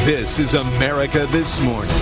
This is America This Morning.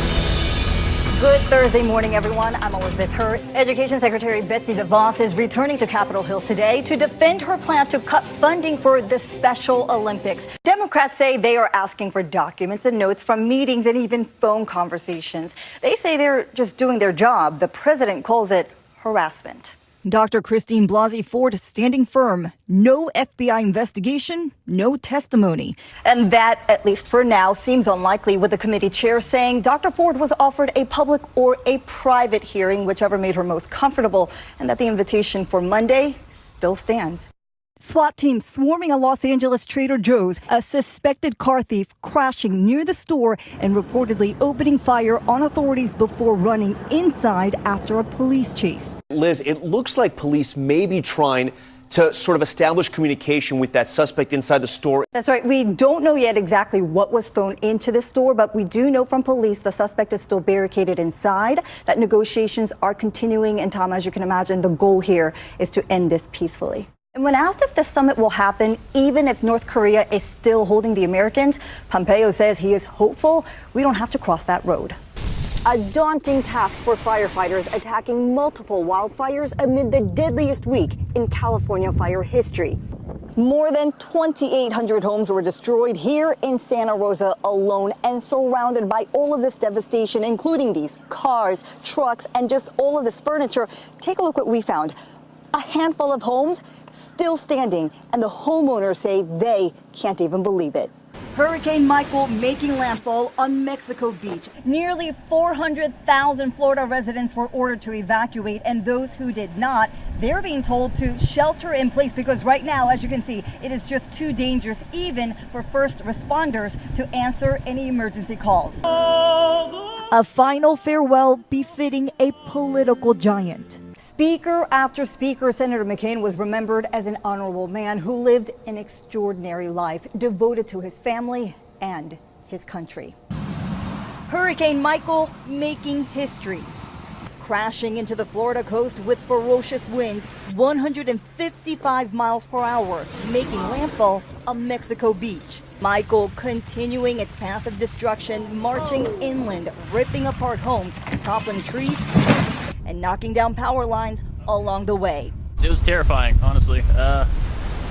Good Thursday morning, everyone. I'm Elizabeth Hurt. Education Secretary Betsy DeVos is returning to Capitol Hill today to defend her plan to cut funding for the Special Olympics. Democrats say they are asking for documents and notes from meetings and even phone conversations. They say they're just doing their job. The president calls it harassment. Dr. Christine Blasey Ford standing firm. No FBI investigation, no testimony. And that, at least for now, seems unlikely, with the committee chair saying Dr. Ford was offered a public or a private hearing, whichever made her most comfortable, and that the invitation for Monday still stands. SWAT team swarming a Los Angeles Trader Joe's, a suspected car thief crashing near the store and reportedly opening fire on authorities before running inside after a police chase. Liz, it looks like police may be trying to sort of establish communication with that suspect inside the store. That's right. We don't know yet exactly what was thrown into the store, but we do know from police the suspect is still barricaded inside, that negotiations are continuing. And Tom, as you can imagine, the goal here is to end this peacefully. And when asked if the summit will happen, even if North Korea is still holding the Americans, Pompeo says he is hopeful we don't have to cross that road. A daunting task for firefighters attacking multiple wildfires amid the deadliest week in California fire history. More than 2,800 homes were destroyed here in Santa Rosa alone, and surrounded by all of this devastation, including these cars, trucks, and just all of this furniture. Take a look what we found. A handful of homes still standing, and the homeowners say they can't even believe it. Hurricane Michael making landfall on Mexico Beach. Nearly 400,000 Florida residents were ordered to evacuate, and those who did not, they're being told to shelter in place because right now, as you can see, it is just too dangerous even for first responders to answer any emergency calls. A final farewell befitting a political giant. Speaker after speaker, Senator McCain was remembered as an honorable man who lived an extraordinary life, devoted to his family and his country. Hurricane Michael making history, crashing into the Florida coast with ferocious winds, 155 miles per hour, making landfall on Mexico Beach. Michael continuing its path of destruction, marching inland, ripping apart homes, toppling trees, and knocking down power lines along the way. It was terrifying, honestly. There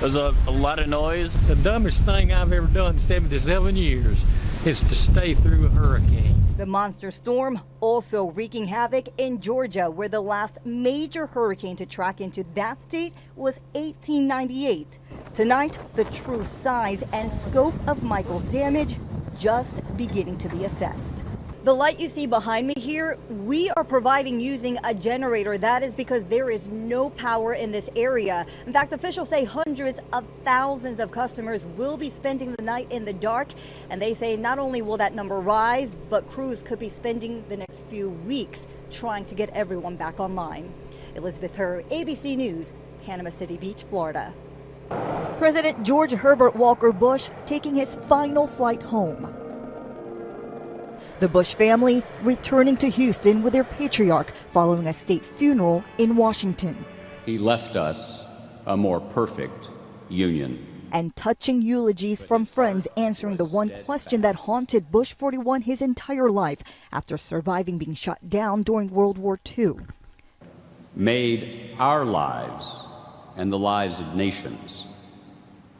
was a lot of noise. The dumbest thing I've ever done in 77 years is to stay through a hurricane. The monster storm also wreaking havoc in Georgia, where the last major hurricane to track into that state was 1898. Tonight, the true size and scope of Michael's damage just beginning to be assessed. The light you see behind me here, we are providing using a generator. That is because there is no power in this area. In fact, officials say hundreds of thousands of customers will be spending the night in the dark. And they say not only will that number rise, but crews could be spending the next few weeks trying to get everyone back online. Elizabeth Hurt, ABC News, Panama City Beach, Florida. President George Herbert Walker Bush taking his final flight home. The Bush family returning to Houston with their patriarch following a state funeral in Washington. He left us a more perfect union. And touching eulogies from friends answering the one question that haunted Bush 41 his entire life after surviving being shot down during World War II. Made our lives and the lives of nations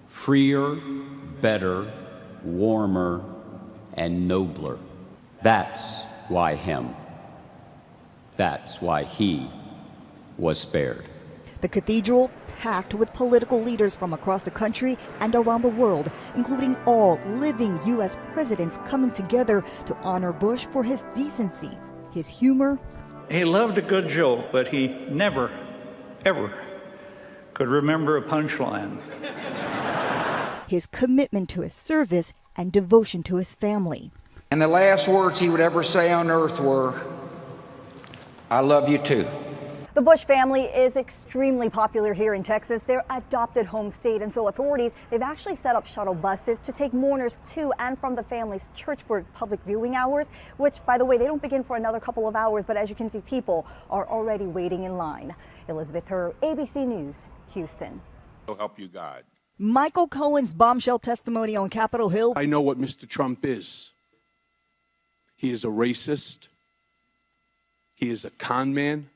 freer, better, warmer, and nobler. That's why him. That's why he was spared. The cathedral packed with political leaders from across the country and around the world, including all living U.S. presidents coming together to honor Bush for his decency, his humor. He loved a good joke, but he never, ever could remember a punchline. His commitment to his service and devotion to his family. And the last words he would ever say on earth were, "I love you too." The Bush family is extremely popular here in Texas, their adopted home state, and so authorities, they've actually set up shuttle buses to take mourners to and from the family's church for public viewing hours, which, by the way, they don't begin for another couple of hours, but as you can see, people are already waiting in line. Elizabeth Hurt, ABC News, Houston. So help you God. Michael Cohen's bombshell testimony on Capitol Hill. I know what Mr. Trump is. He is a racist, he is a con man,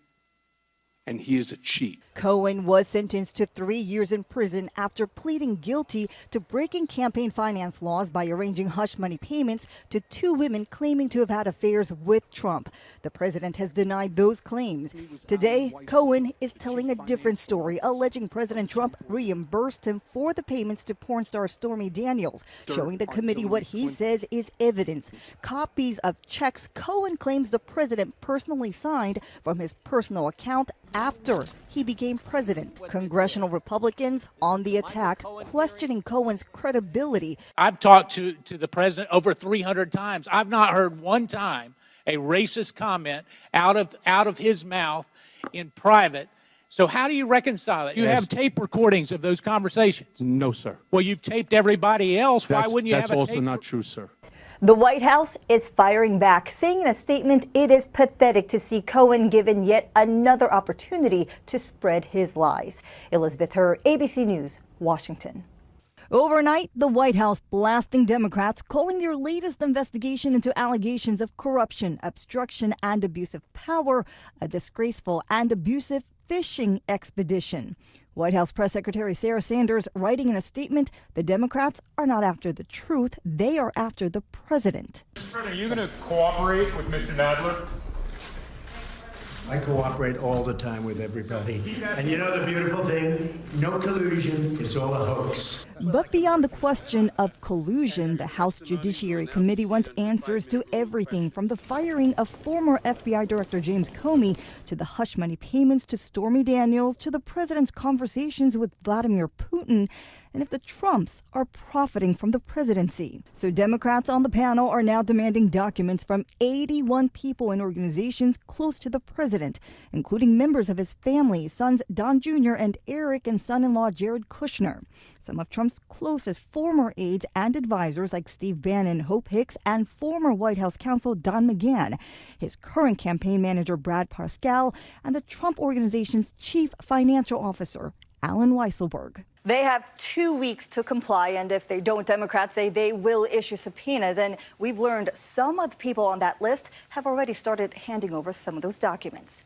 and he is a cheat. Cohen was sentenced to 3 years in prison after pleading guilty to breaking campaign finance laws by arranging hush money payments to 2 women claiming to have had affairs with Trump. The president has denied those claims. Today, Cohen is telling a different story, alleging President Trump reimbursed him for the payments to porn star Stormy Daniels, showing the committee what he says is evidence. Copies of checks Cohen claims the president personally signed from his personal account after he became president. Congressional Republicans on the attack, questioning Cohen's credibility. I've talked to the president over 300 times. I've not heard one time a racist comment out of his mouth in private. So how do you reconcile it? You have tape recordings of those conversations? No, sir. Well, you've taped everybody else. Why wouldn't you have a tape? That's also not true, sir. The White House is firing back, saying in a statement it is pathetic to see Cohen given yet another opportunity to spread his lies. Elizabeth Hur, ABC News, Washington. Overnight, the White House blasting Democrats, calling their latest investigation into allegations of corruption, obstruction, and abuse of power a disgraceful and abusive fishing expedition. White House Press Secretary Sarah Sanders writing in a statement, the Democrats are not after the truth, they are after the president. Are you going to cooperate with Mr. Nadler? I cooperate all the time with everybody. And you know the beautiful thing? No collusion. It's all a hoax. But beyond the question of collusion, the House Judiciary Committee wants answers to everything from the firing of former FBI Director James Comey to the hush money payments to Stormy Daniels to the president's conversations with Vladimir Putin and if the Trumps are profiting from the presidency. So Democrats on the panel are now demanding documents from 81 people and organizations close to the president, including members of his family, sons Don Jr. and Eric, and son-in-law Jared Kushner. Some of Trump's closest former aides and advisors like Steve Bannon, Hope Hicks, and former White House counsel Don McGahn, his current campaign manager Brad Parscale, and the Trump Organization's chief financial officer, Alan Weisselberg. They have 2 weeks to comply, and if they don't, Democrats say they will issue subpoenas. And we've learned some of the people on that list have already started handing over some of those documents.